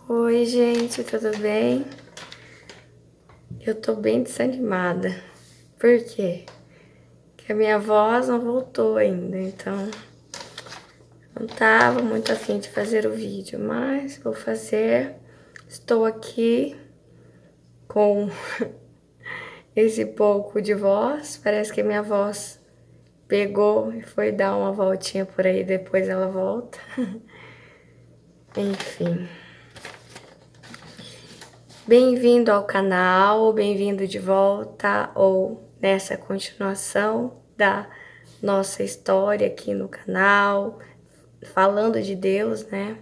Oi, gente, tudo bem? Eu tô bem desanimada. Por quê? Porque a minha voz não voltou ainda, então não tava muito afim de fazer o vídeo, mas vou fazer. Estou aqui com esse pouco de voz. Parece que a minha voz pegou e foi dar uma voltinha por aí, depois ela volta. Enfim. Bem-vindo ao canal, bem-vindo de volta ou nessa continuação da nossa história aqui no canal, falando de Deus, né?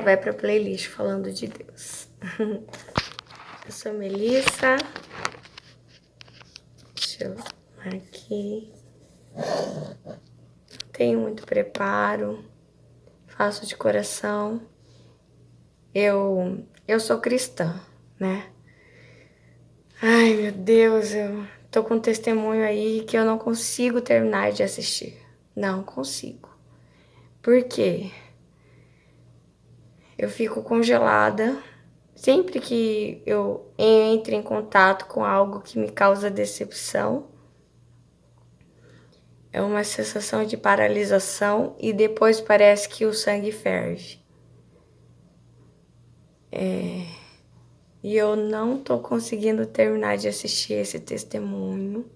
Vai pra playlist falando de Deus. Eu sou Melissa. Deixa eu aqui. Tenho muito preparo, faço de coração. Eu sou cristã, né? Ai, meu Deus, eu tô com um testemunho aí que eu não consigo terminar de assistir. Não consigo. Por quê? Eu fico congelada sempre que eu entro em contato com algo que me causa decepção. É uma sensação de paralisação e depois parece que o sangue ferve. E eu não tô conseguindo terminar de assistir esse testemunho.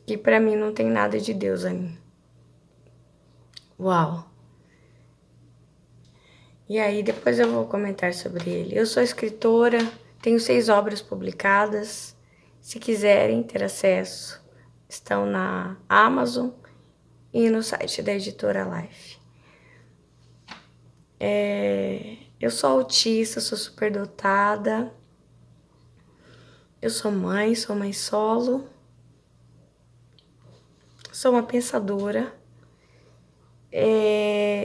E pra mim não tem nada de Deus aí. Uau! E aí depois eu vou comentar sobre ele. Eu sou escritora, tenho 6 obras publicadas. Se quiserem ter acesso, estão na Amazon e no site da editora Life. Eu sou autista, sou superdotada. Eu sou mãe solo. Sou uma pensadora.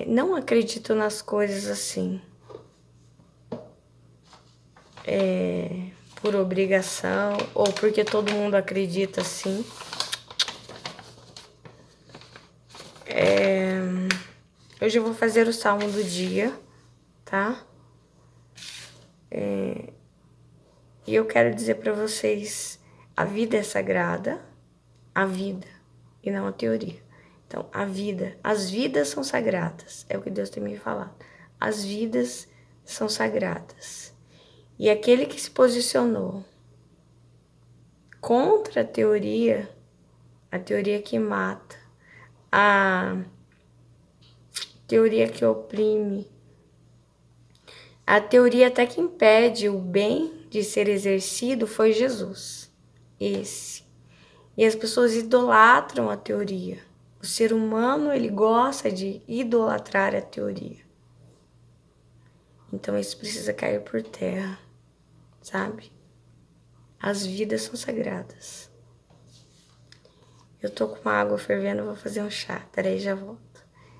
Não acredito nas coisas assim. Por obrigação ou porque todo mundo acredita assim. Hoje eu vou fazer o salmo do dia, tá? E eu quero dizer para vocês, a vida é sagrada, a vida, e não a teoria. Então, as vidas são sagradas, é o que Deus tem me falado. As vidas são sagradas. E aquele que se posicionou contra a teoria que mata, a teoria que oprime, a teoria até que impede o bem de ser exercido foi Jesus. Esse. E as pessoas idolatram a teoria. O ser humano, ele gosta de idolatrar a teoria. Então isso precisa cair por terra, sabe? As vidas são sagradas. Eu tô com água fervendo, vou fazer um chá. Peraí, já volto.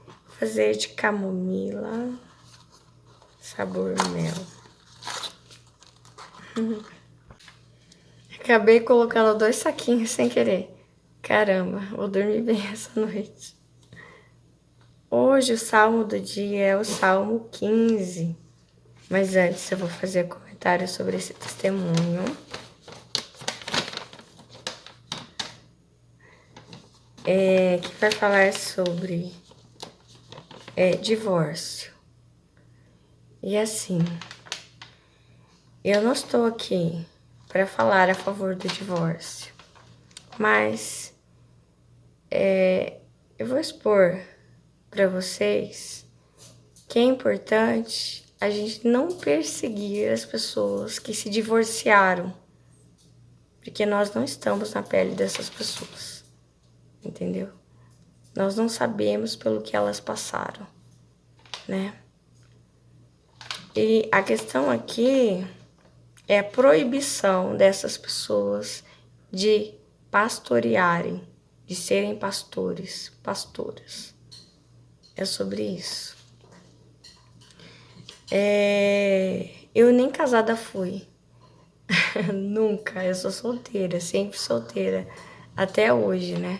Vou fazer de camomila, sabor mel. Acabei colocando 2 saquinhos sem querer. Caramba, vou dormir bem essa noite. Hoje o salmo do dia é o Salmo 15. Mas antes eu vou fazer comentário sobre esse testemunho. Que vai falar sobre divórcio. E assim, eu não estou aqui para falar a favor do divórcio, mas eu vou expor para vocês que é importante a gente não perseguir as pessoas que se divorciaram, porque nós não estamos na pele dessas pessoas, entendeu? Nós não sabemos pelo que elas passaram, né? E a questão aqui é a proibição dessas pessoas de pastorearem, de serem pastores, pastoras. É sobre isso. Eu nem casada fui. Nunca. Eu sou solteira, sempre solteira. Até hoje, né?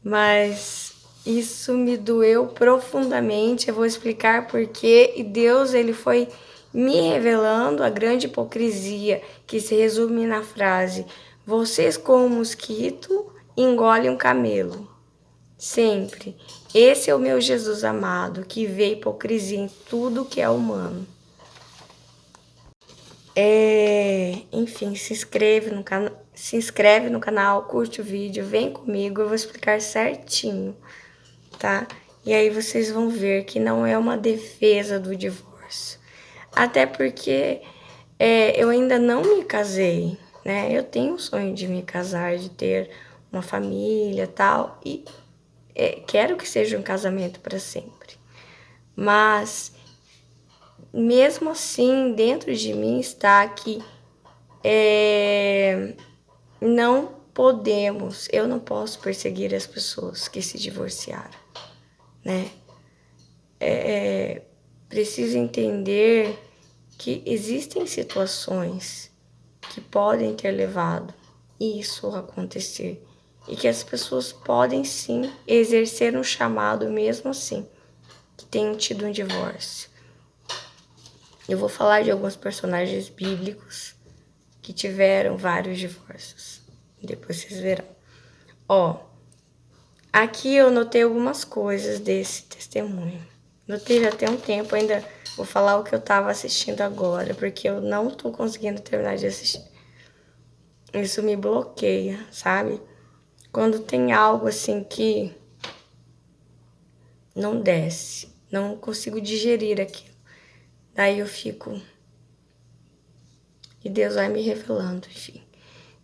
Mas Isso me doeu profundamente, eu vou explicar por quê. E Deus, ele foi me revelando a grande hipocrisia que se resume na frase: vocês como um mosquito engolem um camelo. Sempre. Esse é o meu Jesus amado, que vê hipocrisia em tudo que é humano. Enfim, se inscreve no canal, curte o vídeo, vem comigo, eu vou explicar certinho, tá? E aí vocês vão ver que não é uma defesa do divórcio. Até porque eu ainda não me casei, né? Eu tenho o sonho de me casar, de ter uma família, tal, e quero que seja um casamento para sempre. Mas mesmo assim, dentro de mim está que não podemos, eu não posso perseguir as pessoas que se divorciaram, né? Preciso entender que existem situações que podem ter levado isso a acontecer e que as pessoas podem sim exercer um chamado mesmo assim, que tenham tido um divórcio. Eu vou falar de alguns personagens bíblicos que tiveram vários divórcios. Depois vocês verão. Aqui eu notei algumas coisas desse testemunho. Notei já tem um tempo, ainda vou falar o que eu tava assistindo agora, porque eu não tô conseguindo terminar de assistir. Isso me bloqueia, sabe? Quando tem algo assim que não desce, não consigo digerir aquilo. Daí eu fico... E Deus vai me revelando, enfim.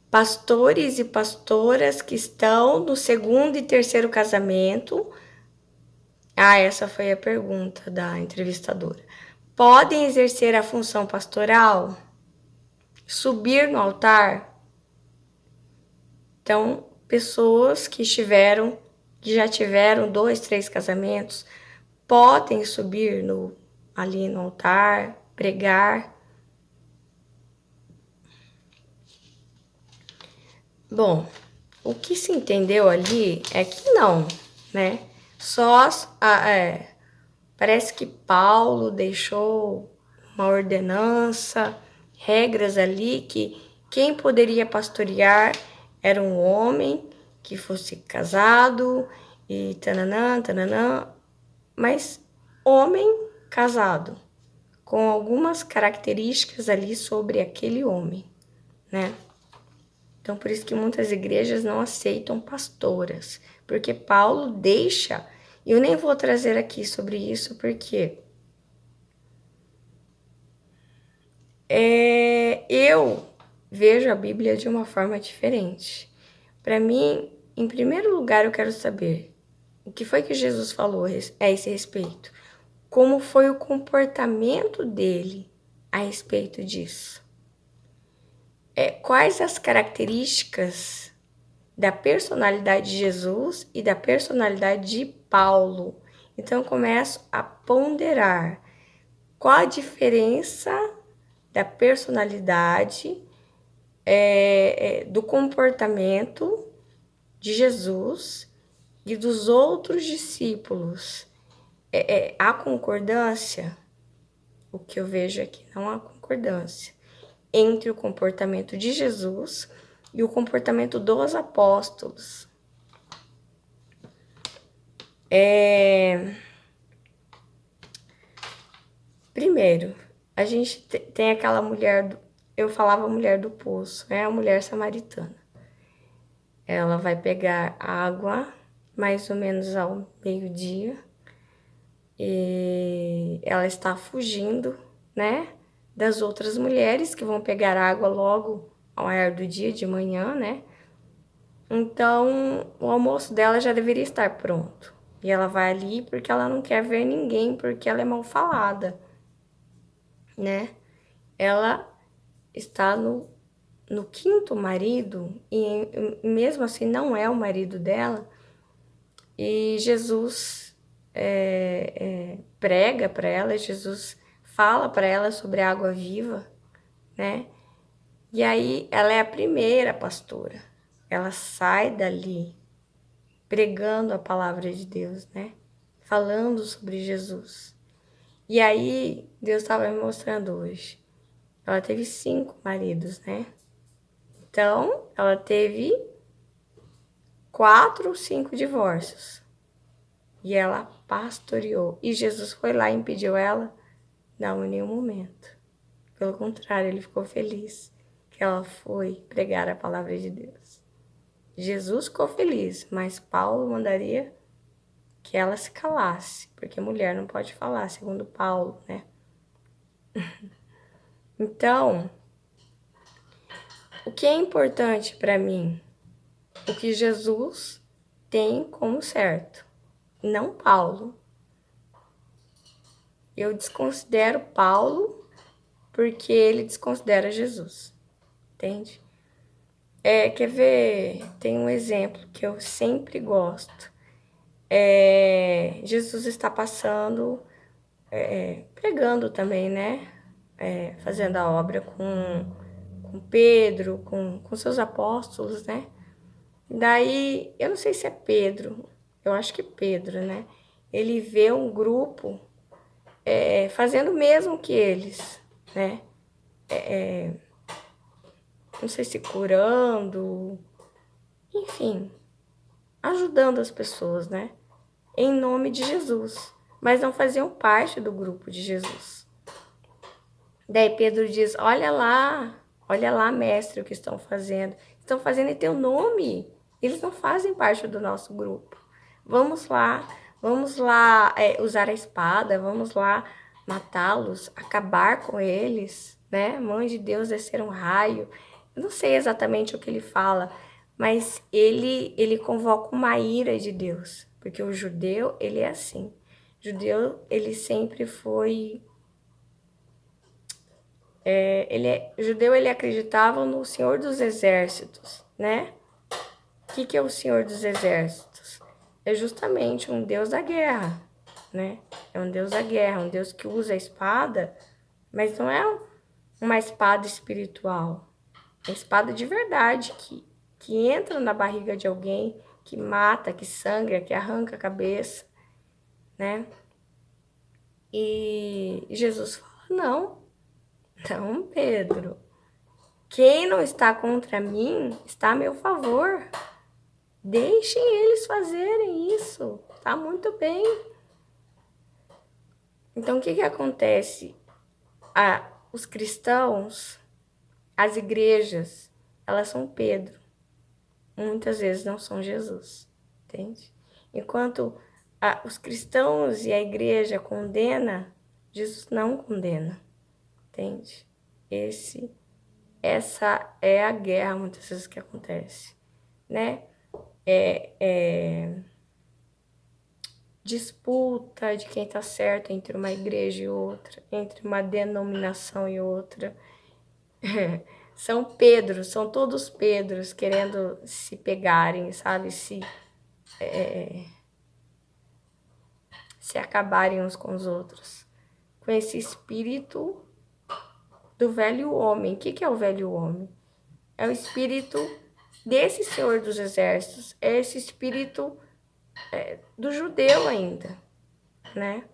Pastores e pastoras que estão no segundo e terceiro casamento. Essa foi a pergunta da entrevistadora. Podem exercer a função pastoral? Subir no altar? Então, pessoas que já tiveram 2, 3 casamentos, podem subir ali no altar, pregar. Bom, o que se entendeu ali é que não, né? Parece que Paulo deixou uma ordenança, regras ali que quem poderia pastorear era um homem que fosse casado e tananã, tananã, mas homem casado, com algumas características ali sobre aquele homem, né? Então, por isso que muitas igrejas não aceitam pastoras, porque Paulo deixa, e eu nem vou trazer aqui sobre isso, porque eu vejo a Bíblia de uma forma diferente. Para mim, em primeiro lugar, eu quero saber o que foi que Jesus falou a esse respeito. Como foi o comportamento dele a respeito disso. Quais as características da personalidade de Jesus e da personalidade de Paulo. Então, eu começo a ponderar qual a diferença da personalidade, do comportamento de Jesus e dos outros discípulos. Há concordância? O que eu vejo aqui, não há concordância entre o comportamento de Jesus e o comportamento dos apóstolos. Primeiro, a gente tem aquela mulher, eu falava mulher do poço, é a mulher samaritana. Ela vai pegar água mais ou menos ao meio-dia e ela está fugindo, né, das outras mulheres que vão pegar água logo ao ar do dia, de manhã, né? Então, o almoço dela já deveria estar pronto. E ela vai ali porque ela não quer ver ninguém, porque ela é mal falada, né? Ela está no quinto marido, e mesmo assim não é o marido dela, e Jesus prega para ela, Jesus fala para ela sobre a água viva, né? E aí ela é a primeira pastora, ela sai dali pregando a palavra de Deus, né? Falando sobre Jesus. E aí, Deus estava me mostrando hoje. Ela teve 5 maridos, né? Então, ela teve 4 ou 5 divórcios. E ela pastoreou. E Jesus foi lá e impediu ela? Não, em nenhum momento. Pelo contrário, ele ficou feliz que ela foi pregar a palavra de Deus. Jesus ficou feliz, mas Paulo mandaria que ela se calasse, porque mulher não pode falar, segundo Paulo, né? Então, o que é importante para mim? O que Jesus tem como certo, não Paulo. Eu desconsidero Paulo porque ele desconsidera Jesus, entende? Quer ver? Tem um exemplo que eu sempre gosto. Jesus está passando, pregando também, né? Fazendo a obra com Pedro, com seus apóstolos, né? Daí, eu não sei se é Pedro, eu acho que Pedro, né? Ele vê um grupo fazendo o mesmo que eles, né? Não sei se curando, enfim, ajudando as pessoas, né? Em nome de Jesus, mas não faziam parte do grupo de Jesus. Daí Pedro diz, olha lá, mestre, o que estão fazendo. Estão fazendo em teu nome. Eles não fazem parte do nosso grupo. Vamos lá usar a espada, vamos lá matá-los, acabar com eles, né? Mãe de Deus descer um raio. Eu não sei exatamente o que ele fala, mas ele convoca uma ira de Deus, porque o judeu, ele é assim. O judeu, ele sempre foi... judeu, ele acreditava no Senhor dos Exércitos, né? O que é o Senhor dos Exércitos? É justamente um Deus da guerra, né? É um Deus da guerra, um Deus que usa a espada, mas não é uma espada espiritual. É uma espada de verdade, que entra na barriga de alguém, que mata, que sangra, que arranca a cabeça, né? E Jesus fala, não, Pedro. Quem não está contra mim está a meu favor. Deixem eles fazerem isso. Tá muito bem. Então, o que acontece? Os cristãos, as igrejas, elas são Pedro. Muitas vezes não são Jesus. Entende? Enquanto os cristãos e a igreja condena, Jesus não condena. Entende? Essa é a guerra muitas vezes que acontece, né? Disputa de quem tá certo entre uma igreja e outra, entre uma denominação e outra. São Pedros, são todos Pedros querendo se pegarem, sabe? Se acabarem uns com os outros. Com esse espírito do velho homem. O que é o velho homem? É o espírito desse Senhor dos Exércitos. É esse espírito do judeu ainda, né?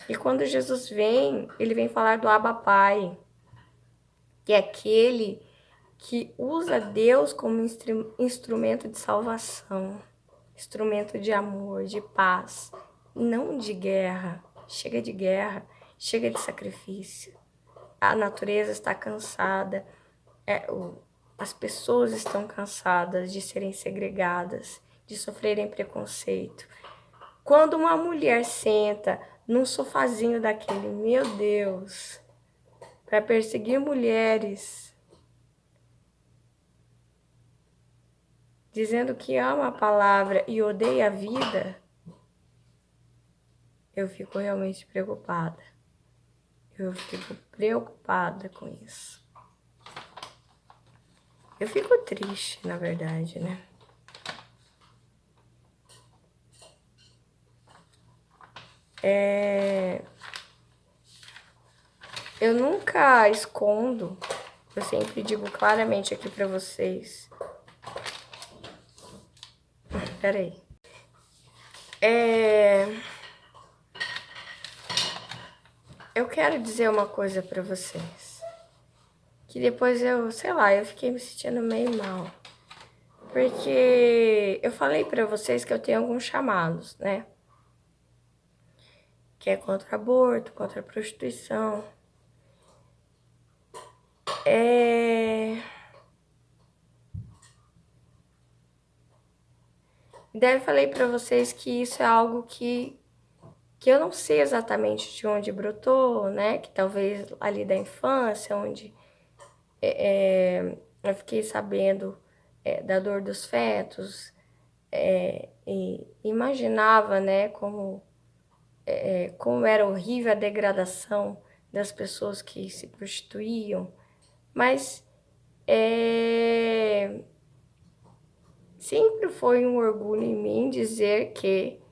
E quando Jesus vem, ele vem falar do Abba Pai, que é aquele que usa Deus como instrumento de salvação, instrumento de amor, de paz, não de guerra. Chega de sacrifício. A natureza está cansada, as pessoas estão cansadas de serem segregadas, de sofrerem preconceito. Quando uma mulher senta num sofazinho daquele, meu Deus, para perseguir mulheres, dizendo que ama a palavra e odeia a vida, eu fico realmente preocupada. Eu fico preocupada com isso. Eu fico triste, na verdade, né? Eu nunca escondo, eu sempre digo claramente aqui pra vocês. Peraí. Eu quero dizer uma coisa pra vocês. Que depois sei lá, eu fiquei me sentindo meio mal. Porque eu falei pra vocês que eu tenho alguns chamados, né? Que é contra aborto, contra a prostituição. Daí eu falei pra vocês que isso é algo que eu não sei exatamente de onde brotou, né? Que talvez ali da infância, onde eu fiquei sabendo da dor dos fetos, e imaginava, né, como era horrível a degradação das pessoas que se prostituíam, mas sempre foi um orgulho em mim dizer que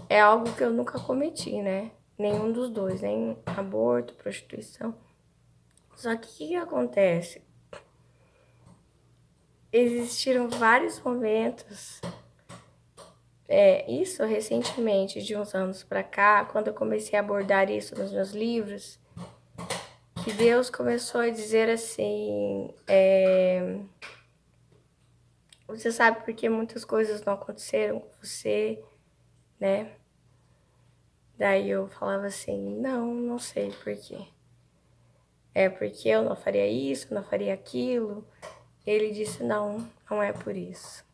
é algo que eu nunca cometi, né? Nenhum dos dois, nem aborto, prostituição. Só que o que acontece? Existiram vários momentos, isso recentemente, de uns anos pra cá, quando eu comecei a abordar isso nos meus livros, que Deus começou a dizer assim, você sabe por que muitas coisas não aconteceram com você, né? Daí eu falava assim, não sei por quê. É porque eu não faria isso, não faria aquilo. Ele disse, não é por isso.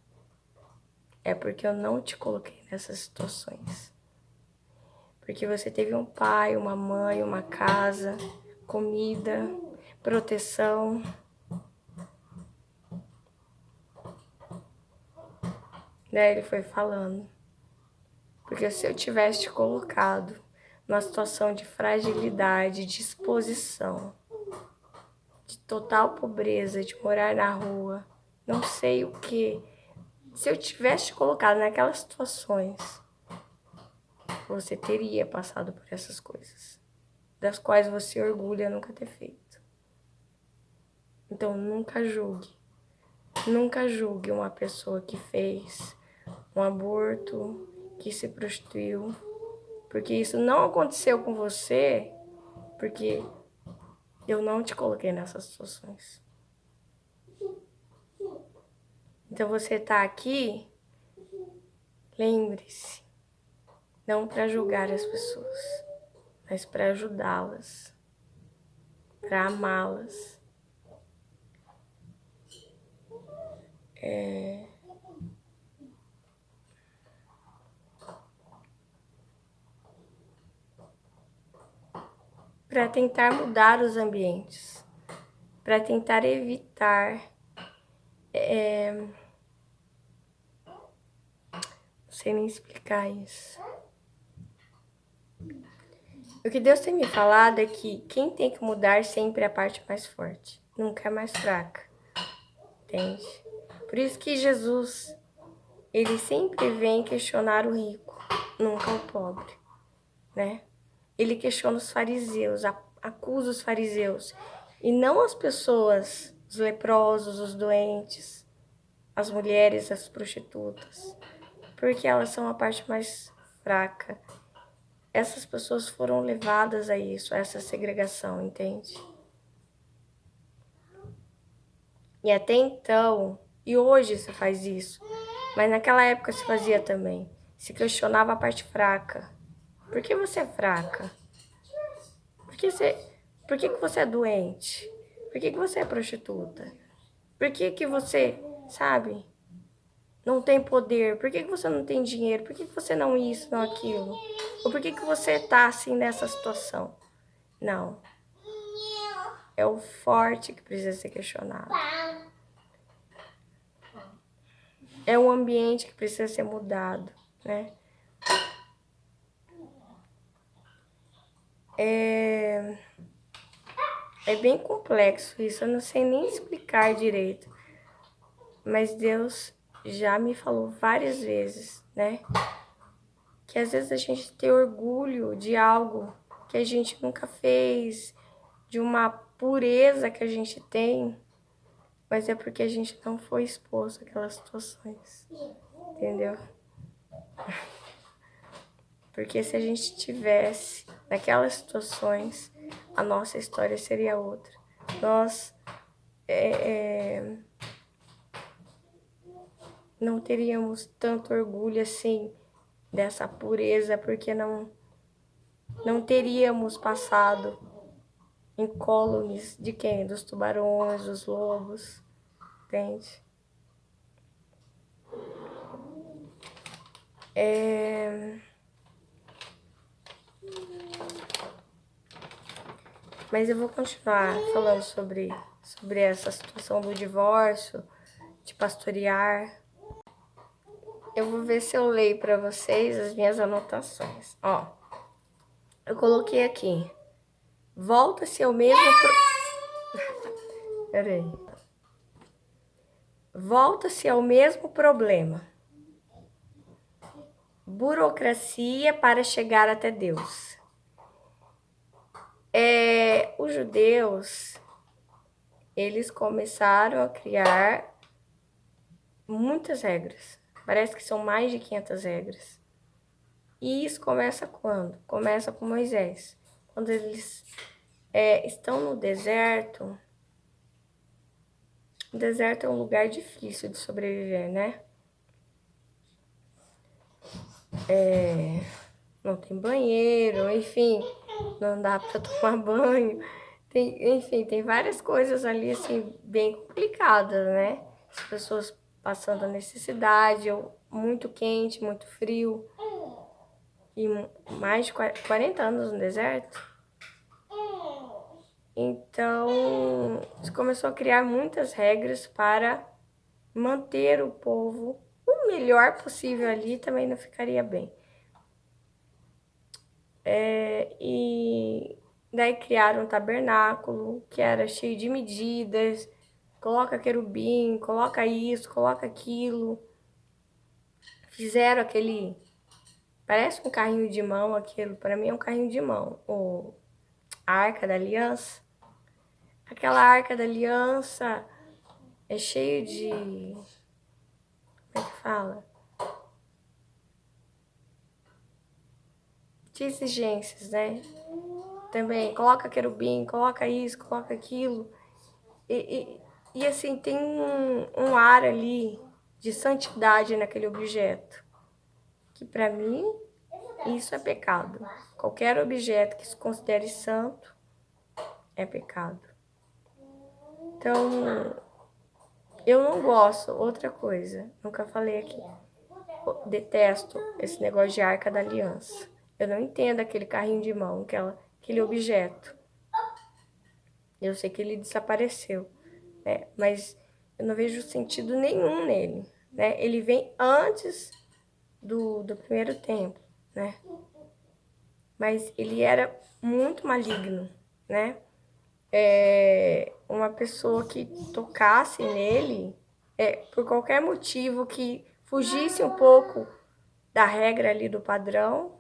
É porque eu não te coloquei nessas situações. Porque você teve um pai, uma mãe, uma casa, comida, proteção. Daí ele foi falando. Porque se eu tivesse te colocado numa situação de fragilidade, de exposição, de total pobreza, de morar na rua, não sei o que. Se eu tivesse te colocado naquelas situações, você teria passado por essas coisas, das quais você orgulha nunca ter feito. Então nunca julgue. Nunca julgue uma pessoa que fez um aborto, que se prostituiu, porque isso não aconteceu com você, porque eu não te coloquei nessas situações. Então você tá aqui, lembre-se, não para julgar as pessoas, mas para ajudá-las, para amá-las. Para tentar mudar os ambientes, para tentar evitar, não sei nem explicar isso. O que Deus tem me falado é que quem tem que mudar sempre é a parte mais forte, nunca é mais fraca, entende? Por isso que Jesus, ele sempre vem questionar o rico, nunca o pobre, né? Ele questiona os fariseus, acusa os fariseus, e não as pessoas, os leprosos, os doentes, as mulheres, as prostitutas, porque elas são a parte mais fraca. Essas pessoas foram levadas a isso, a essa segregação, entende? E até então, e hoje se faz isso, mas naquela época se fazia também. Se questionava a parte fraca. Por que você é fraca? Por que você é doente? Por que você é prostituta? Por que você, sabe, não tem poder? Por que você não tem dinheiro? Por que você não isso, não aquilo? Ou por que você tá assim nessa situação? Não. É o forte que precisa ser questionado. É um ambiente que precisa ser mudado, né? É bem complexo isso, eu não sei nem explicar direito. Mas Deus já me falou várias vezes, né? Que às vezes a gente tem orgulho de algo que a gente nunca fez, de uma pureza que a gente tem, mas é porque a gente não foi exposto àquelas situações, entendeu? Porque se a gente tivesse naquelas situações, a nossa história seria outra. Nós não teríamos tanto orgulho assim dessa pureza, porque não teríamos passado incólumes de quem? Dos tubarões, dos lobos, entende? Mas eu vou continuar falando sobre essa situação do divórcio, de pastorear. Eu vou ver se eu leio para vocês as minhas anotações. Ó, eu coloquei aqui. Volta-se ao mesmo... Peraí. Volta-se ao mesmo problema. Burocracia para chegar até Deus. Os judeus, eles começaram a criar muitas regras. Parece que são mais de 500 regras. E isso começa quando? Começa com Moisés. Quando eles estão no deserto. O deserto é um lugar difícil de sobreviver, né? Não tem banheiro, enfim, não dá para tomar banho. Enfim, tem várias coisas ali, assim, bem complicadas, né? As pessoas passando a necessidade, ou muito quente, muito frio. E mais de 40 anos no deserto. Então, se começou a criar muitas regras para manter o povo o melhor possível ali, também não ficaria bem. E daí criaram um tabernáculo que era cheio de medidas, coloca querubim, coloca isso, coloca aquilo. Fizeram aquele, parece um carrinho de mão aquilo, para mim é um carrinho de mão, a Arca da Aliança. Aquela Arca da Aliança é cheio de, como é que fala? De exigências, né? Também coloca querubim, coloca isso, coloca aquilo. E assim, tem um ar ali de santidade naquele objeto, que para mim isso é pecado. Qualquer objeto que se considere santo é pecado. Então, eu não gosto, outra coisa, nunca falei aqui, detesto esse negócio de Arca da Aliança. Eu não entendo aquele carrinho de mão, aquele objeto. Eu sei que ele desapareceu, né? Mas eu não vejo sentido nenhum nele, né? Ele vem antes do primeiro templo, né? Mas ele era muito maligno, né? Uma pessoa que tocasse nele, por qualquer motivo que fugisse um pouco da regra ali do padrão,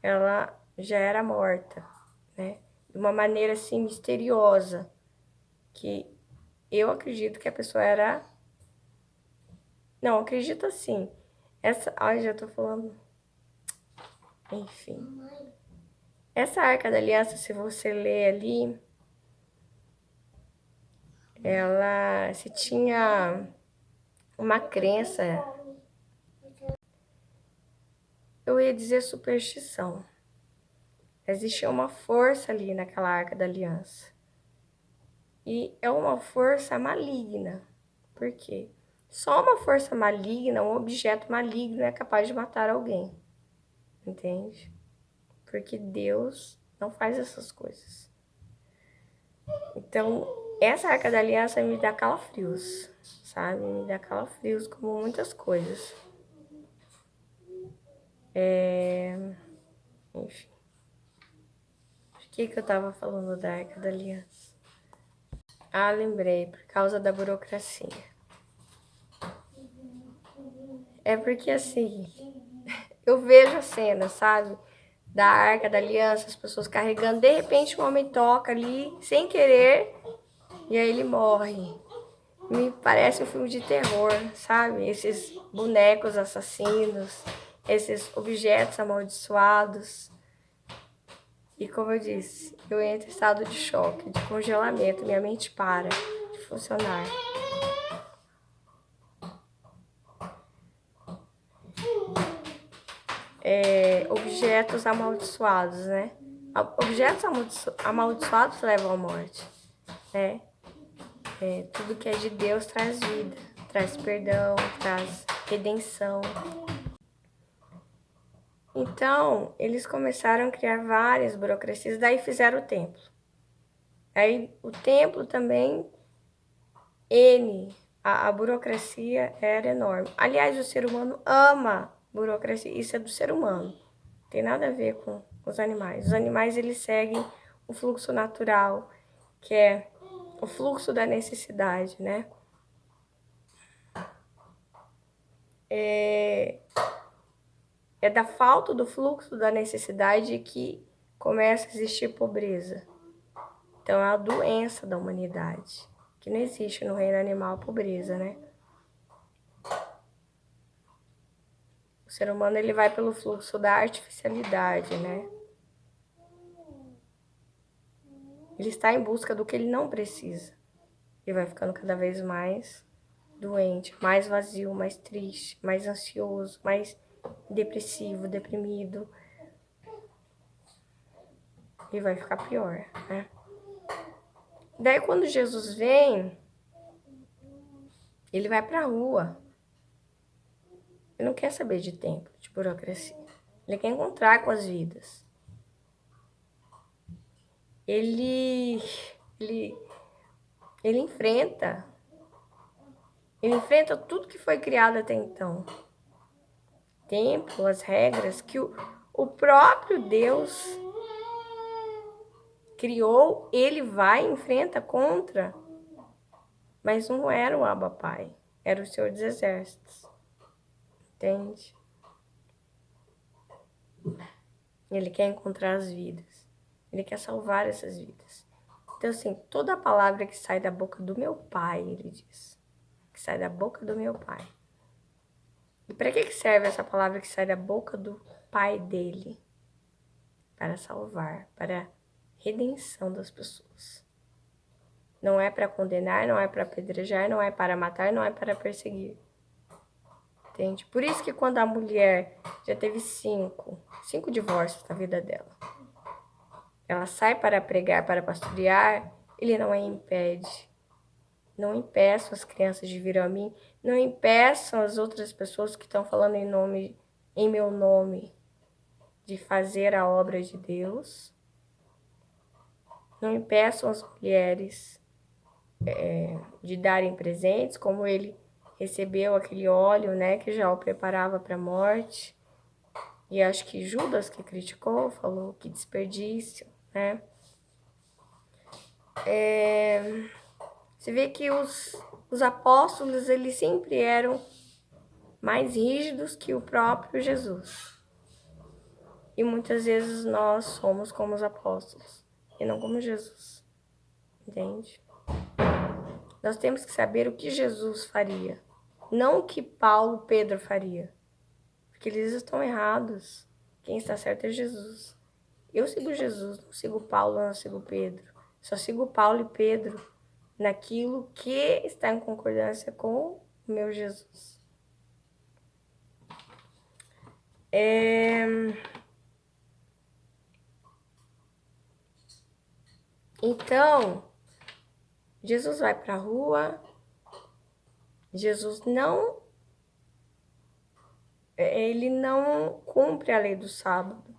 ela já era morta, né? De uma maneira assim misteriosa, que eu acredito que a pessoa era... Não, acredito assim. Ai, já tô falando. Enfim. Essa Arca da Aliança, se você ler ali, ela se tinha uma crença, eu ia dizer superstição. Existia uma força ali naquela Arca da Aliança. E é uma força maligna. Por quê? Só uma força maligna, um objeto maligno é capaz de matar alguém. Entende? Porque Deus não faz essas coisas. Então, essa Arca da Aliança me dá calafrios, sabe? Me dá calafrios como muitas coisas. Enfim. Por que eu tava falando da Arca da Aliança? Ah, lembrei, por causa da burocracia. É porque assim, eu vejo a cena, sabe? Da Arca da Aliança, as pessoas carregando, de repente o homem toca ali, sem querer, e aí ele morre. Me parece um filme de terror, sabe? Esses bonecos assassinos. esses objetos amaldiçoados. E como eu disse, eu entro em estado de choque, de congelamento, minha mente para de funcionar. Objetos amaldiçoados, né? Objetos amaldiçoados levam à morte, né? Tudo que é de Deus traz vida, traz perdão, traz redenção. Então, eles começaram a criar várias burocracias, daí fizeram o templo. Aí, o templo também, a burocracia era enorme. Aliás, o ser humano ama burocracia, isso é do ser humano. Não tem nada a ver com os animais. Os animais, eles seguem o fluxo natural, que é o fluxo da necessidade, né? É da falta do fluxo da necessidade que começa a existir pobreza. Então, é a doença da humanidade, que não existe no reino animal pobreza, né? O ser humano, ele vai pelo fluxo da artificialidade, né? Ele está em busca do que ele não precisa. E vai ficando cada vez mais doente, mais vazio, mais triste, mais ansioso, mais depressivo, deprimido. E vai ficar pior, né? Daí, quando Jesus vem, ele vai pra rua. Ele não quer saber de templo, de burocracia. Ele quer encontrar com as vidas. Ele enfrenta. Ele enfrenta tudo que foi criado até então. Templo, as regras que o próprio Deus criou, ele vai e enfrenta contra. Mas não era o Abba Pai, era o Senhor dos Exércitos. Entende? Ele quer encontrar as vidas. Ele quer salvar essas vidas. Então, assim, toda a palavra que sai da boca do meu Pai, ele diz, que sai da boca do meu Pai. E para que serve essa palavra que sai da boca do Pai dele? Para salvar, para redenção das pessoas. Não é para condenar, não é para apedrejar, não é para matar, não é para perseguir. Entende? Por isso que quando a mulher já teve cinco divórcios na vida dela, ela sai para pregar, para pastorear, ele não a impede. Não impeçam as crianças de vir a mim, não impeçam as outras pessoas que estão falando em meu nome, de fazer a obra de Deus. Não impeçam as mulheres de darem presentes, como ele recebeu aquele óleo, né, que já o preparava para a morte. E acho que Judas que criticou, falou que desperdício, né? Você vê que os apóstolos, eles sempre eram mais rígidos que o próprio Jesus. E muitas vezes nós somos como os apóstolos e não como Jesus. Entende? Nós temos que saber o que Jesus faria, não o que Paulo, Pedro faria. Porque eles estão errados. Quem está certo é Jesus. Eu sigo Jesus, não sigo Paulo, não sigo Pedro. Só sigo Paulo e Pedro naquilo que está em concordância com o meu Jesus. Então, Jesus vai para a rua, Jesus ele não cumpre a lei do sábado,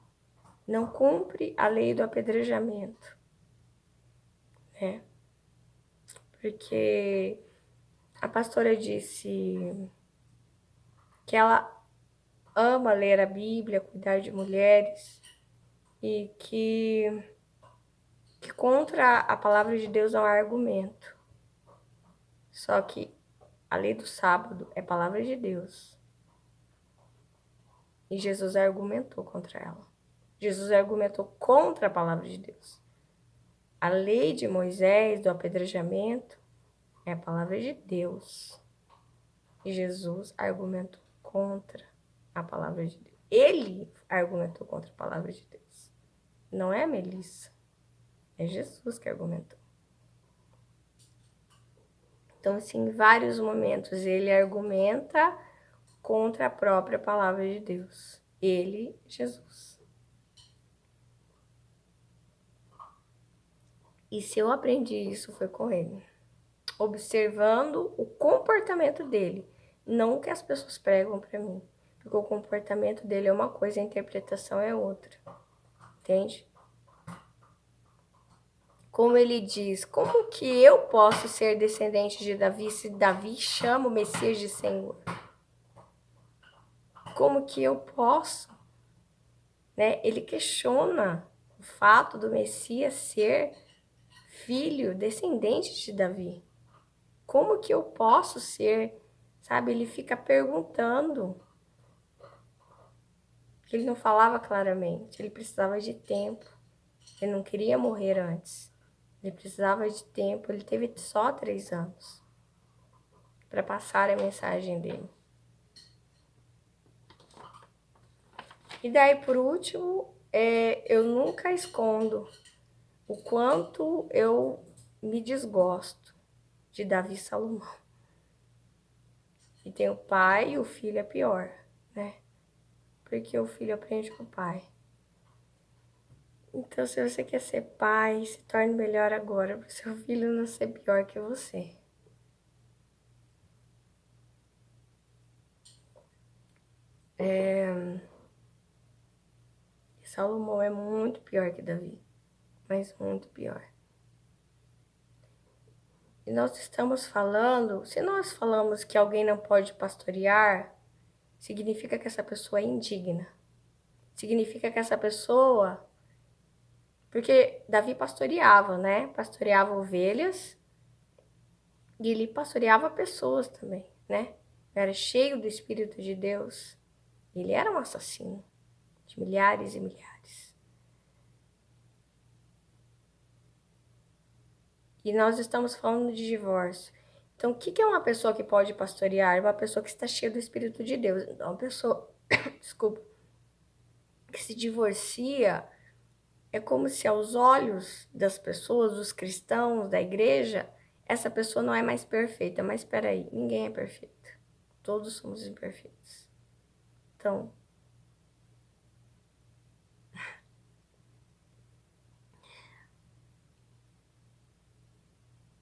não cumpre a lei do apedrejamento, né? Porque a pastora disse que ela ama ler a Bíblia, cuidar de mulheres, e que contra a palavra de Deus não há argumento. Só que a lei do sábado é palavra de Deus. E Jesus argumentou contra ela. Jesus argumentou contra a palavra de Deus. A lei de Moisés, do apedrejamento, é a palavra de Deus. E Jesus argumentou contra a palavra de Deus. Ele argumentou contra a palavra de Deus. Não é a Melissa. É Jesus que argumentou. Então, assim, em vários momentos ele argumenta contra a própria palavra de Deus. Ele, Jesus. E se eu aprendi isso foi com ele. Observando o comportamento dele. Não o que as pessoas pregam para mim. Porque o comportamento dele é uma coisa, a interpretação é outra. Entende? Como ele diz, como que eu posso ser descendente de Davi se Davi chama o Messias de Senhor? Como que eu posso? Né? Ele questiona o fato do Messias ser filho, descendente de Davi. Como que eu posso ser? Sabe, ele fica perguntando. Ele não falava claramente, ele precisava de tempo. Ele não queria morrer antes. Ele precisava de tempo, ele teve só 3 anos para passar a mensagem dele. E daí, por último, eu nunca escondo o quanto eu me desgosto de Davi e Salomão. E tem o pai e o filho é pior, né? Porque o filho aprende com o pai. Então, se você quer ser pai, se torne melhor agora, para o seu filho não ser pior que você. Salomão é muito pior que Davi, mas muito pior. E nós estamos falando, se nós falamos que alguém não pode pastorear, significa que essa pessoa é indigna. Significa que essa pessoa... Porque Davi pastoreava, né? Pastoreava ovelhas e ele pastoreava pessoas também, né? Era cheio do Espírito de Deus. Ele era um assassino de milhares e milhares. E nós estamos falando de divórcio. Então, o que é uma pessoa que pode pastorear? Uma pessoa que está cheia do Espírito de Deus. Então, uma pessoa, desculpa, que se divorcia é como se aos olhos das pessoas, dos cristãos, da igreja, essa pessoa não é mais perfeita. Mas espera aí, ninguém é perfeito. Todos somos imperfeitos. Então,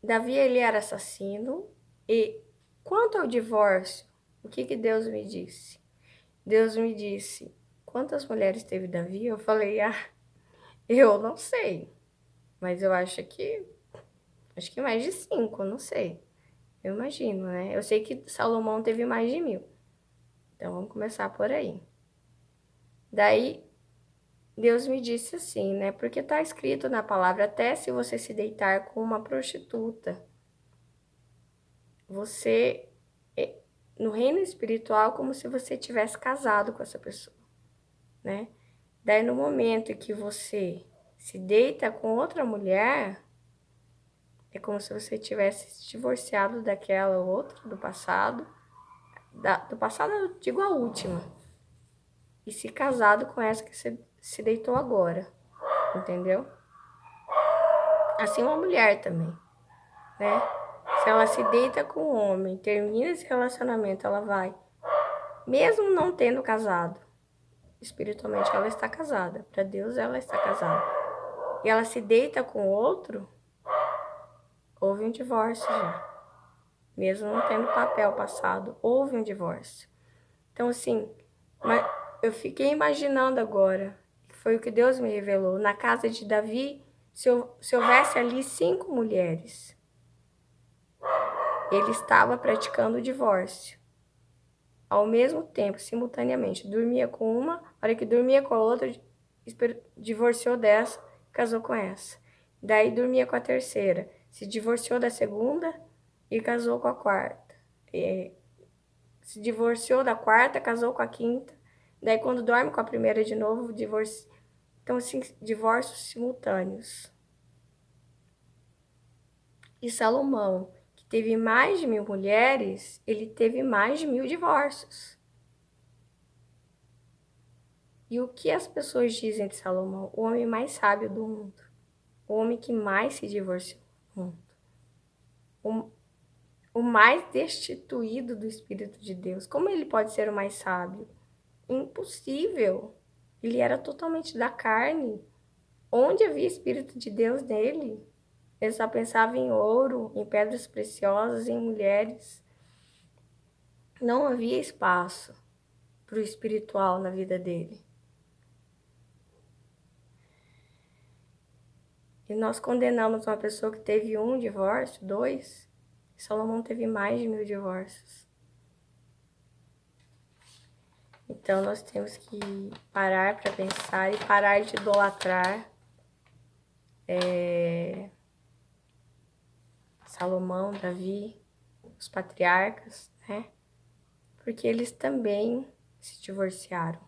Davi, ele era assassino. E quanto ao divórcio, o que Deus me disse? Deus me disse, quantas mulheres teve Davi? Eu falei, eu não sei. Mas eu acho que mais de 5, não sei. Eu imagino, né? Eu sei que Salomão teve mais de 1.000. Então, vamos começar por aí. Daí, Deus me disse assim, né? Porque tá escrito na palavra, até se você se deitar com uma prostituta, você, no reino espiritual, como se você tivesse casado com essa pessoa, né? Daí, no momento que você se deita com outra mulher, é como se você tivesse se divorciado daquela outra, do passado. Do passado, eu digo a última. E se casado com essa que você se deitou agora. Entendeu? Assim uma mulher também, né? Se ela se deita com um homem, termina esse relacionamento, ela vai, mesmo não tendo casado, espiritualmente ela está casada, para Deus ela está casada, e ela se deita com outro, houve um divórcio já. Mesmo não tendo papel passado, houve um divórcio. Então, assim, eu fiquei imaginando agora, que foi o que Deus me revelou, na casa de Davi, se houvesse ali 5 mulheres, ele estava praticando o divórcio. Ao mesmo tempo, simultaneamente, dormia com uma, a hora que dormia com a outra, divorciou dessa, casou com essa. Daí dormia com a terceira, se divorciou da segunda e casou com a quarta. Se divorciou da quarta, casou com a quinta. Daí quando dorme com a primeira de novo, divorcia. Então, assim, divórcios simultâneos. E Salomão, que teve mais de 1.000 mulheres, ele teve mais de 1.000 divórcios. E o que as pessoas dizem de Salomão? O homem mais sábio do mundo. O homem que mais se divorciou do mundo. O mais destituído do Espírito de Deus. Como ele pode ser o mais sábio? Impossível. Ele era totalmente da carne. Onde havia Espírito de Deus nele? Ele só pensava em ouro, em pedras preciosas, em mulheres. Não havia espaço para o espiritual na vida dele. E nós condenamos uma pessoa que teve 1 divórcio, 2. Salomão teve mais de 1000 divórcios. Então nós temos que parar para pensar e parar de idolatrar Salomão, Davi, os patriarcas, né? Porque eles também se divorciaram.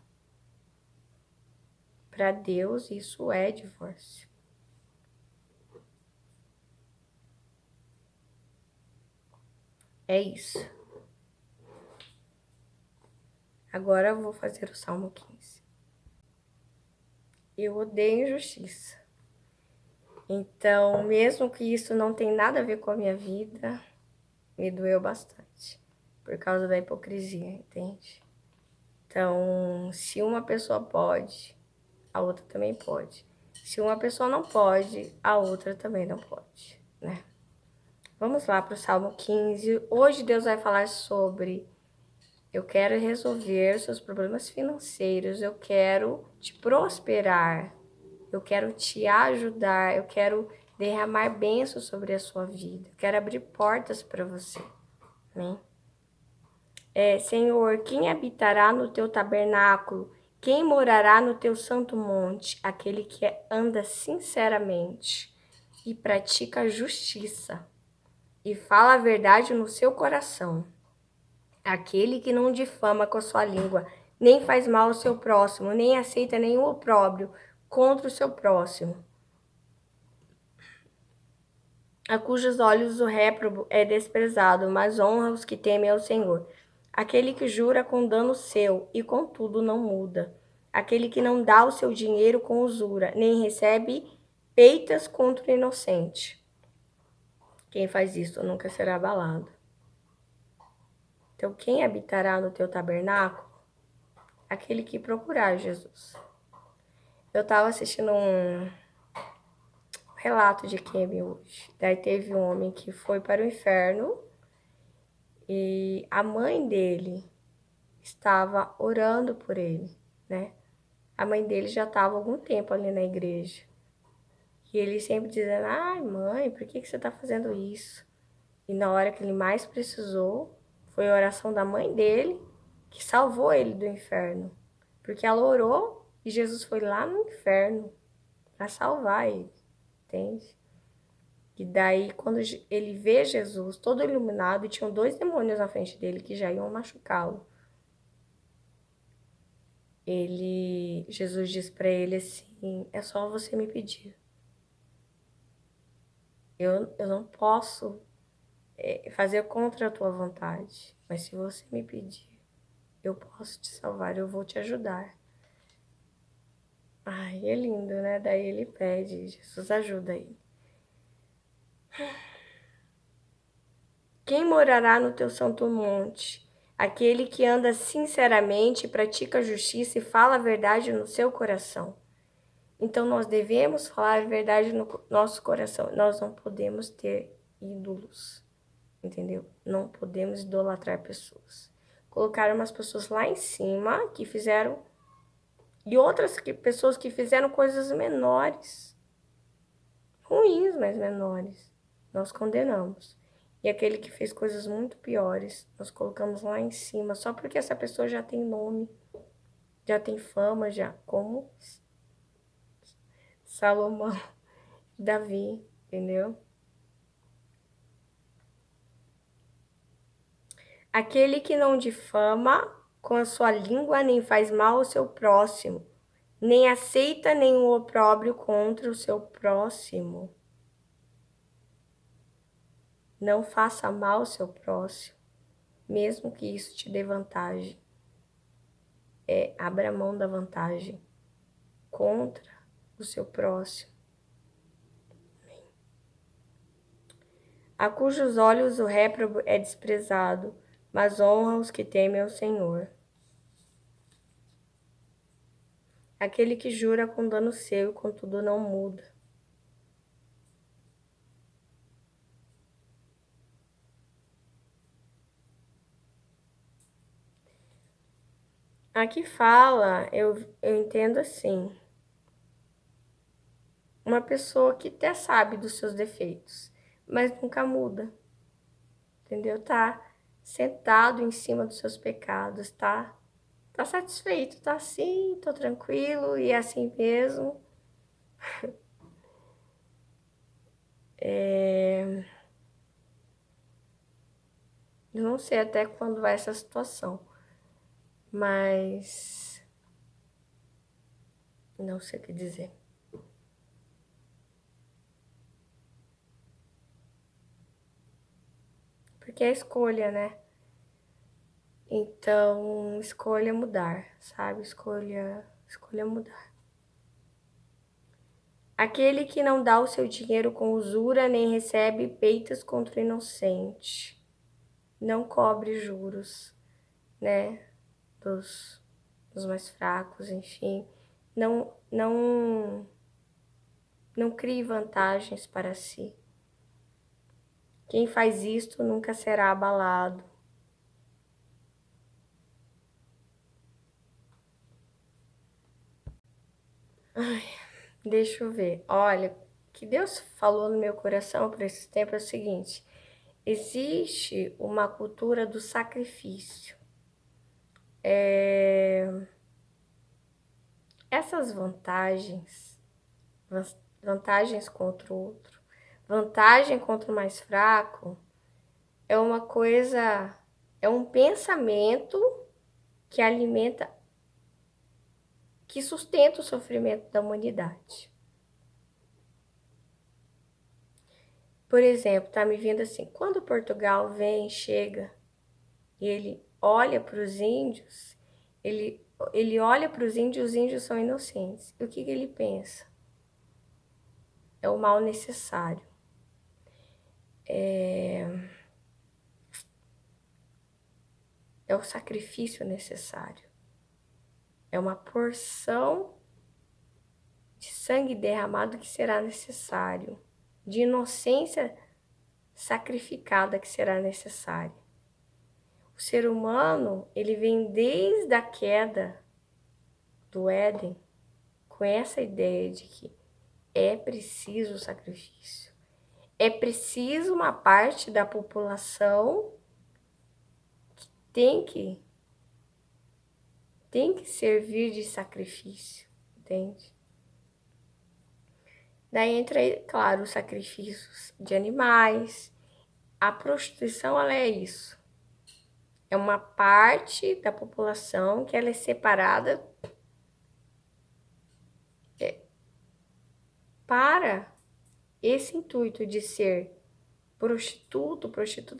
Para Deus, isso é divórcio. É isso. Agora eu vou fazer o Salmo 15. Eu odeio injustiça. Então, mesmo que isso não tenha nada a ver com a minha vida, me doeu bastante. Por causa da hipocrisia, entende? Então, se uma pessoa pode, a outra também pode. Se uma pessoa não pode, a outra também não pode, né? Vamos lá para o Salmo 15. Hoje Deus vai falar sobre: eu quero resolver seus problemas financeiros, eu quero te prosperar, eu quero te ajudar, eu quero derramar bênçãos sobre a sua vida, eu quero abrir portas para você, né? Senhor, quem habitará no teu tabernáculo? Quem morará no teu santo monte? Aquele que anda sinceramente e pratica a justiça e fala a verdade no seu coração. Aquele que não difama com a sua língua, nem faz mal ao seu próximo, nem aceita nenhum opróbrio contra o seu próximo. A cujos olhos o réprobo é desprezado, mas honra os que temem ao Senhor. Aquele que jura com dano seu e contudo não muda. Aquele que não dá o seu dinheiro com usura, nem recebe peitas contra o inocente. Quem faz isso nunca será abalado. Então, quem habitará no teu tabernáculo? Aquele que procurar Jesus. Eu estava assistindo um relato de Kemi hoje. Daí teve um homem que foi para o inferno e a mãe dele estava orando por ele, né? A mãe dele já estava há algum tempo ali na igreja. E ele sempre dizendo: ai, mãe, por que você está fazendo isso? E na hora que ele mais precisou, foi a oração da mãe dele que salvou ele do inferno. Porque ela orou e Jesus foi lá no inferno para salvar ele, entende? E daí, quando ele vê Jesus todo iluminado, e tinham 2 demônios na frente dele que já iam machucá-lo. Jesus diz para ele assim: é só você me pedir. Eu não posso fazer contra a tua vontade, mas se você me pedir, eu posso te salvar, eu vou te ajudar. Ai, é lindo, né? Daí ele pede, Jesus ajuda ele. Quem morará no teu santo monte? Aquele que anda sinceramente, pratica a justiça e fala a verdade no seu coração. Então nós devemos falar a verdade no nosso coração. Nós não podemos ter ídolos, entendeu? Não podemos idolatrar pessoas. Colocaram umas pessoas lá em cima que fizeram e outras pessoas que fizeram coisas menores, ruins, mas menores. Nós condenamos. E aquele que fez coisas muito piores, nós colocamos lá em cima, só porque essa pessoa já tem nome, já tem fama, já, como Salomão, Davi, entendeu? Aquele que não difama com a sua língua, nem faz mal ao seu próximo, nem aceita nenhum opróbrio contra o seu próximo. Não faça mal ao seu próximo, mesmo que isso te dê vantagem. abra mão da vantagem contra o seu próximo. A cujos olhos o réprobo é desprezado, mas honra os que temem ao Senhor. Aquele que jura com dano seu, contudo não muda. Aqui fala, eu entendo assim, uma pessoa que até sabe dos seus defeitos, mas nunca muda, entendeu? Tá sentado em cima dos seus pecados, tá satisfeito, tá assim, tô tranquilo e é assim mesmo. Eu não sei até quando vai essa situação, mas não sei o que dizer. Porque é escolha, né? Então, escolha mudar, sabe? Escolha mudar. Aquele que não dá o seu dinheiro com usura, nem recebe peitas contra o inocente. Não cobre juros, né? Dos mais fracos, enfim. Não crie vantagens para si. Quem faz isto nunca será abalado. Ai, deixa eu ver. Olha, o que Deus falou no meu coração por esse tempo é o seguinte: existe uma cultura do sacrifício. Essas vantagens contra o outro, vantagem contra o mais fraco, é uma coisa, é um pensamento que alimenta, que sustenta o sofrimento da humanidade. Por exemplo, tá me vindo assim, quando Portugal chega, e ele olha para os índios, ele olha para os índios são inocentes. E o que ele pensa? É o mal necessário. É o sacrifício necessário. É uma porção de sangue derramado que será necessário, de inocência sacrificada que será necessária. O ser humano, ele vem desde a queda do Éden com essa ideia de que é preciso sacrifício. É preciso uma parte da população que tem que servir de sacrifício, entende? Daí entra, claro, os sacrifícios de animais. A prostituição, ela é isso. É uma parte da população que ela é separada para esse intuito de ser prostituta,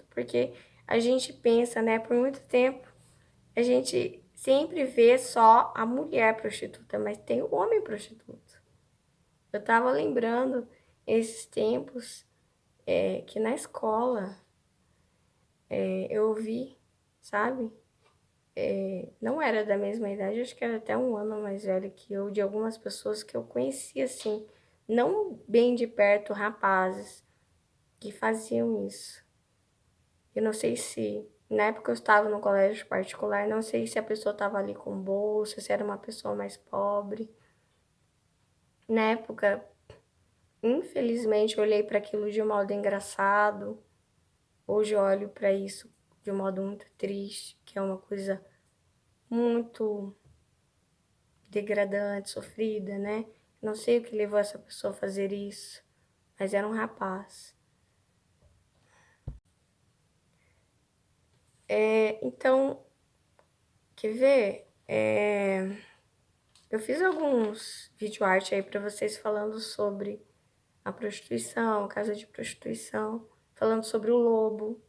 porque a gente pensa, né, por muito tempo, a gente sempre vê só a mulher prostituta, mas tem o homem prostituto. Eu tava lembrando esses tempos que na escola eu ouvi, sabe? Não era da mesma idade, acho que era até um ano mais velho que eu, de algumas pessoas que eu conhecia, assim, não bem de perto, rapazes, que faziam isso. Eu não sei se, na época eu estava no colégio particular, não sei se a pessoa estava ali com bolsa, se era uma pessoa mais pobre. Na época, infelizmente, eu olhei para aquilo de um modo engraçado. Hoje eu olho para isso de um modo muito triste, que é uma coisa muito degradante, sofrida, né? Não sei o que levou essa pessoa a fazer isso, mas era um rapaz. Então, quer ver? Eu fiz alguns vídeo arte aí para vocês falando sobre a prostituição, casa de prostituição, falando sobre o lobo.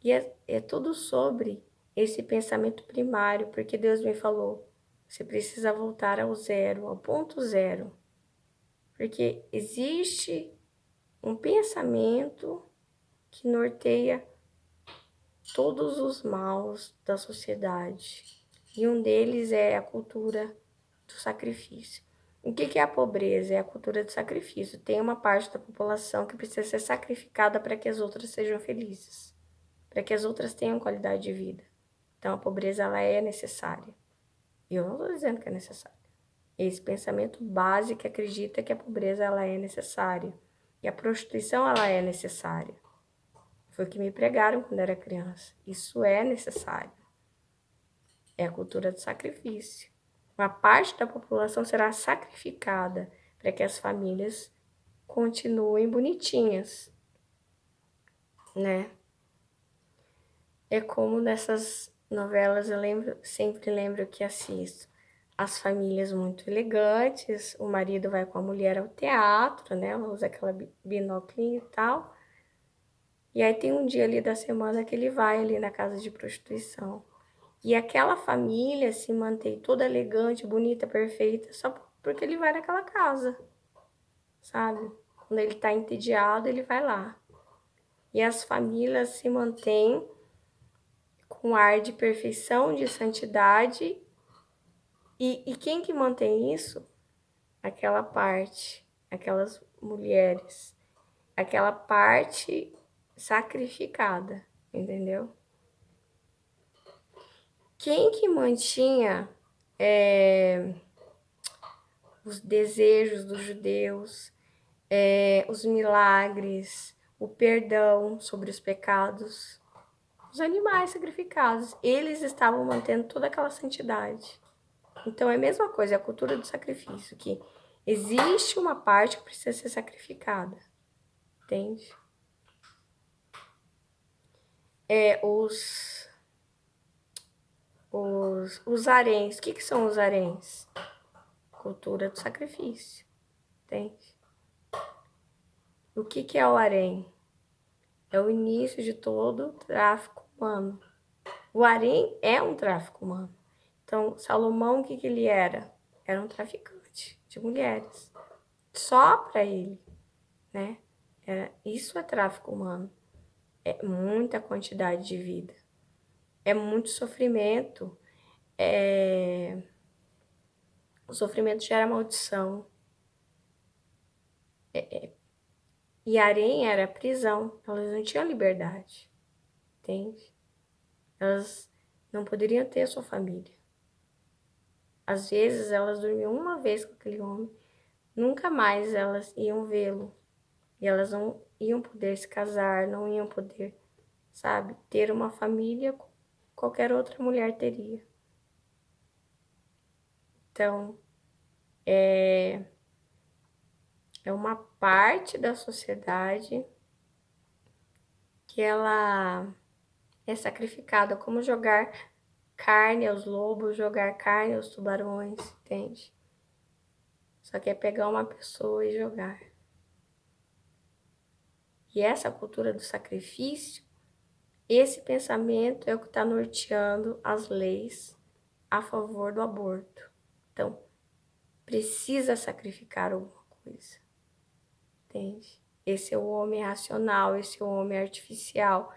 E é tudo sobre esse pensamento primário, porque Deus me falou, você precisa voltar ao zero, ao ponto zero. Porque existe um pensamento que norteia todos os maus da sociedade. E um deles é a cultura do sacrifício. O que é a pobreza? É a cultura do sacrifício. Tem uma parte da população que precisa ser sacrificada para que as outras sejam felizes, para que as outras tenham qualidade de vida. Então, a pobreza ela é necessária. E eu não estou dizendo que é necessária. Esse pensamento básico acredita que a pobreza ela é necessária. E a prostituição ela é necessária. Foi o que me pregaram quando era criança. Isso é necessário. É a cultura do sacrifício. Uma parte da população será sacrificada para que as famílias continuem bonitinhas, né? É como nessas novelas sempre lembro que assisto. As famílias muito elegantes, o marido vai com a mulher ao teatro, né? Ela usa aquela binóculo e tal. E aí tem um dia ali da semana que ele vai ali na casa de prostituição. E aquela família se mantém toda elegante, bonita, perfeita, só porque ele vai naquela casa, sabe? Quando ele tá entediado, ele vai lá. E as famílias se mantêm com ar de perfeição, de santidade. E quem que mantém isso? Aquela parte, aquelas mulheres, aquela parte sacrificada, entendeu? Quem que mantinha os desejos dos judeus, os milagres, o perdão sobre os pecados? Os animais sacrificados. Eles estavam mantendo toda aquela santidade. Então é a mesma coisa, é a cultura do sacrifício, que existe uma parte que precisa ser sacrificada, entende? Os haréns. O que são os haréns? Cultura do sacrifício, entende? O que é o harém? É o início de todo o tráfico humano. O harém é um tráfico humano. Então, Salomão, o que ele era? Era um traficante de mulheres. Só para ele, né? Isso é tráfico humano. É muita quantidade de vida. É muito sofrimento. O sofrimento gera maldição. E harém era prisão. Elas não tinham liberdade. Entende? Elas não poderiam ter sua família. Às vezes elas dormiam uma vez com aquele homem, nunca mais elas iam vê-lo. E elas não iam poder se casar, não iam poder, sabe, ter uma família como qualquer outra mulher teria. Então, é uma parte da sociedade que ela é sacrificada, como jogar carne aos lobos, jogar carne aos tubarões, entende? Só que é pegar uma pessoa e jogar. E essa cultura do sacrifício, esse pensamento é o que está norteando as leis a favor do aborto. Então, precisa sacrificar alguma coisa, entende? Esse é o homem racional, esse é o homem artificial,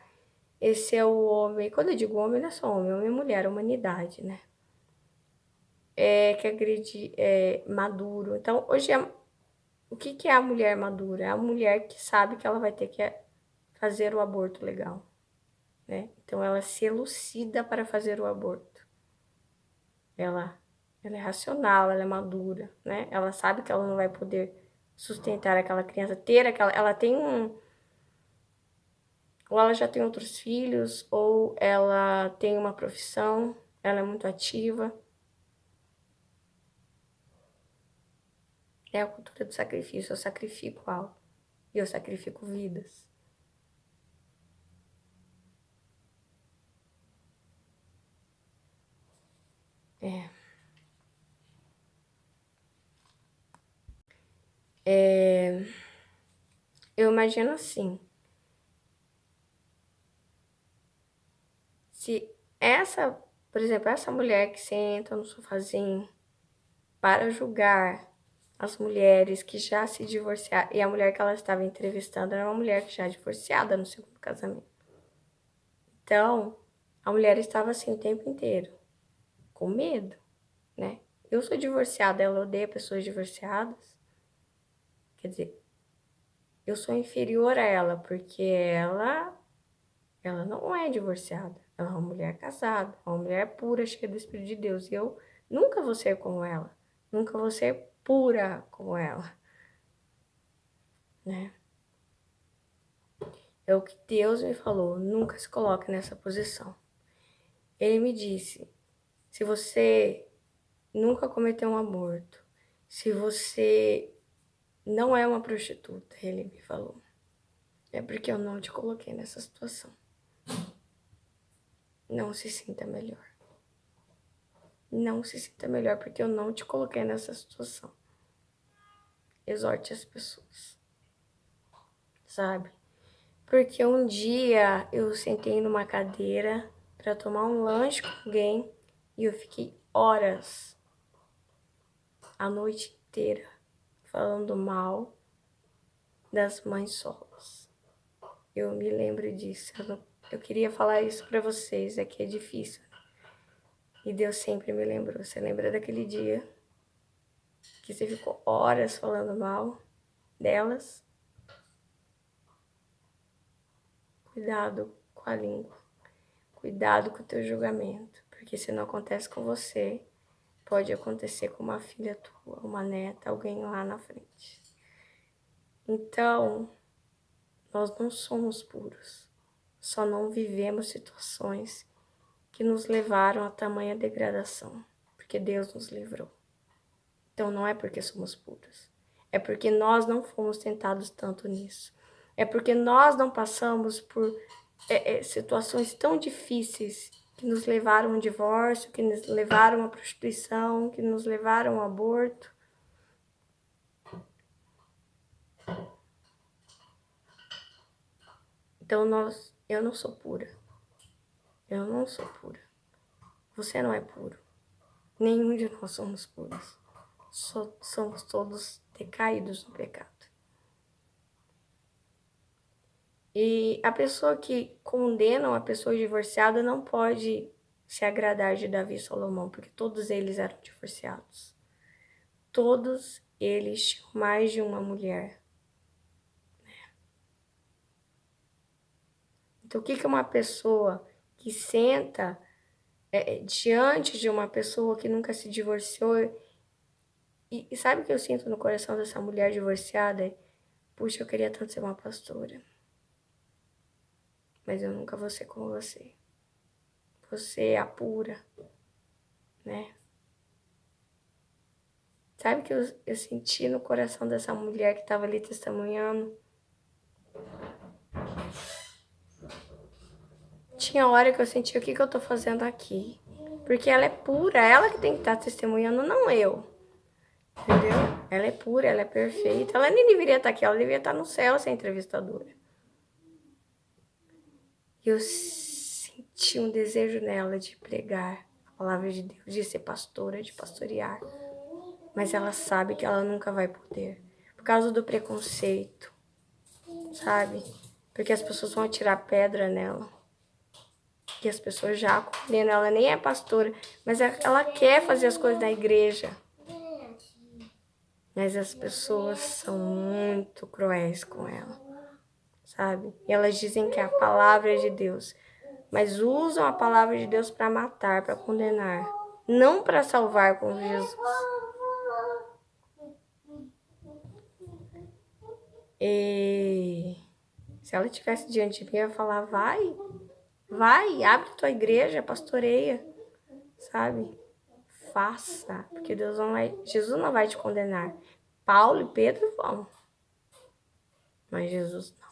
esse é o homem... Quando eu digo homem, não é só homem e mulher, é humanidade, né? Que agride, maduro. Então, hoje, o que é a mulher madura? É a mulher que sabe que ela vai ter que fazer o aborto legal, né? Então, ela se elucida para fazer o aborto. Ela é racional, ela é madura, né? Ela sabe que ela não vai poder sustentar aquela criança, ela tem ou ela já tem outros filhos, ou ela tem uma profissão, ela é muito ativa. É a cultura do sacrifício, eu sacrifico algo, e eu sacrifico vidas. Eu imagino assim, se Por exemplo, essa mulher que senta no sofazinho para julgar as mulheres que já se divorciaram, e a mulher que ela estava entrevistando era uma mulher que já é divorciada no segundo casamento. Então, a mulher estava assim o tempo inteiro, com medo, né? Eu sou divorciada, ela odeia pessoas divorciadas. Quer dizer, eu sou inferior a ela, porque ela não é divorciada. Ela é uma mulher casada, uma mulher pura, cheia do Espírito de Deus. E eu nunca vou ser como ela. Nunca vou ser pura como ela, né? É o que Deus me falou, nunca se coloque nessa posição. Ele me disse, se você nunca cometeu um aborto, se você não é uma prostituta, ele me falou, é porque eu não te coloquei nessa situação. Não se sinta melhor. Não se sinta melhor porque eu não te coloquei nessa situação. Exorte as pessoas, sabe? Porque um dia eu sentei numa cadeira para tomar um lanche com alguém e eu fiquei horas, a noite inteira, falando mal das mães solos. Eu me lembro disso. Eu queria falar isso para vocês, é que é difícil. E Deus sempre me lembrou. Você lembra daquele dia que você ficou horas falando mal delas? Cuidado com a língua. Cuidado com o teu julgamento. Porque se não acontece com você, pode acontecer com uma filha tua, uma neta, alguém lá na frente. Então, nós não somos puros. Só não vivemos situações que nos levaram a tamanha degradação. Porque Deus nos livrou. Então, não é porque somos puros. É porque nós não fomos tentados tanto nisso. É porque nós não passamos por situações tão difíceis que nos levaram a um divórcio, que nos levaram à prostituição, que nos levaram ao aborto. Então, eu não sou pura. Eu não sou pura. Você não é puro. Nenhum de nós somos puros. Somos todos decaídos no pecado. E a pessoa que condena uma pessoa divorciada não pode se agradar de Davi e Salomão, porque todos eles eram divorciados. Todos eles tinham mais de uma mulher. Então, o que uma pessoa que senta diante de uma pessoa que nunca se divorciou, e sabe o que eu sinto no coração dessa mulher divorciada? Puxa, eu queria tanto ser uma pastora, mas eu nunca vou ser como você. Você é a pura, né? Sabe o que eu senti no coração dessa mulher que estava ali testemunhando? Tinha hora que eu senti o que eu tô fazendo aqui. Porque ela é pura, ela que tem que estar testemunhando, não eu. Entendeu? Ela é pura, ela é perfeita. Ela nem deveria estar aqui, ela deveria estar no céu sem entrevistadora. E eu senti um desejo nela de pregar a palavra de Deus, de ser pastora, de pastorear. Mas ela sabe que ela nunca vai poder. Por causa do preconceito, sabe? Porque as pessoas vão atirar pedra nela. Que as pessoas já condenam. Ela nem é pastora, mas ela quer fazer as coisas da igreja. Mas as pessoas são muito cruéis com ela, sabe? E elas dizem que é a palavra é de Deus, mas usam a palavra de Deus para matar, para condenar, não para salvar como Jesus. E se ela estivesse diante de mim, eu ia falar, vai, abre tua igreja, pastoreia, sabe? Faça, porque Jesus não vai te condenar. Paulo e Pedro vão, mas Jesus não.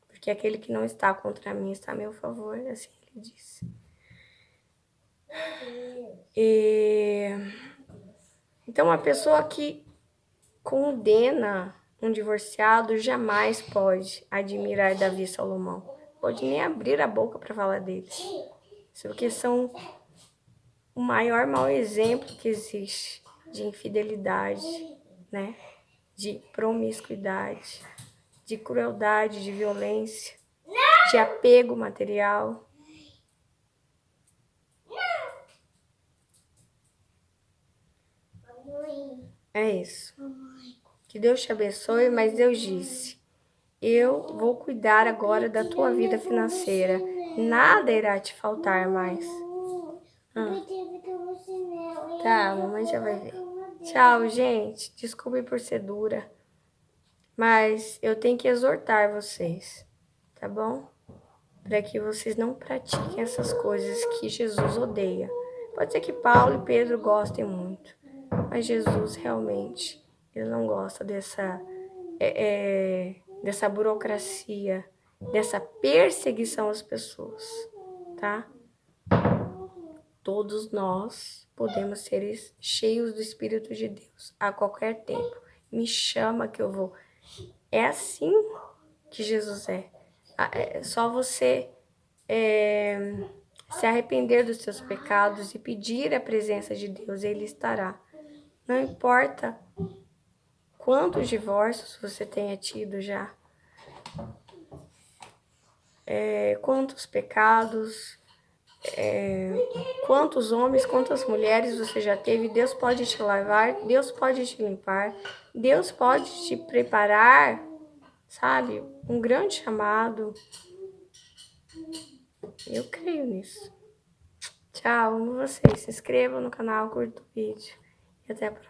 Porque aquele que não está contra mim está a meu favor, assim ele disse. Então, a pessoa que condena um divorciado jamais pode admirar Davi e Salomão. Pode nem abrir a boca para falar deles. Porque são o maior mau exemplo que existe de infidelidade, né? De promiscuidade, de crueldade, de violência, de apego material. É isso. Que Deus te abençoe, mas Deus disse: eu vou cuidar agora da tua vida financeira. Nada irá te faltar mais. Tá, a mamãe já vai ver. Tchau, gente. Desculpe por ser dura. Mas eu tenho que exortar vocês, tá bom? Para que vocês não pratiquem essas coisas que Jesus odeia. Pode ser que Paulo e Pedro gostem muito, mas Jesus realmente, ele não gosta dessa burocracia, dessa perseguição às pessoas, tá? Todos nós podemos ser cheios do Espírito de Deus a qualquer tempo. Me chama que eu vou. É assim que Jesus é. É só você se arrepender dos seus pecados e pedir a presença de Deus, Ele estará. Não importa quantos divórcios você tenha tido já, quantos pecados, quantos homens, quantas mulheres você já teve, Deus pode te lavar, Deus pode te limpar, Deus pode te preparar, sabe? Um grande chamado. Eu creio nisso. Tchau, amo vocês. Se inscrevam no canal, curta o vídeo e até a próxima.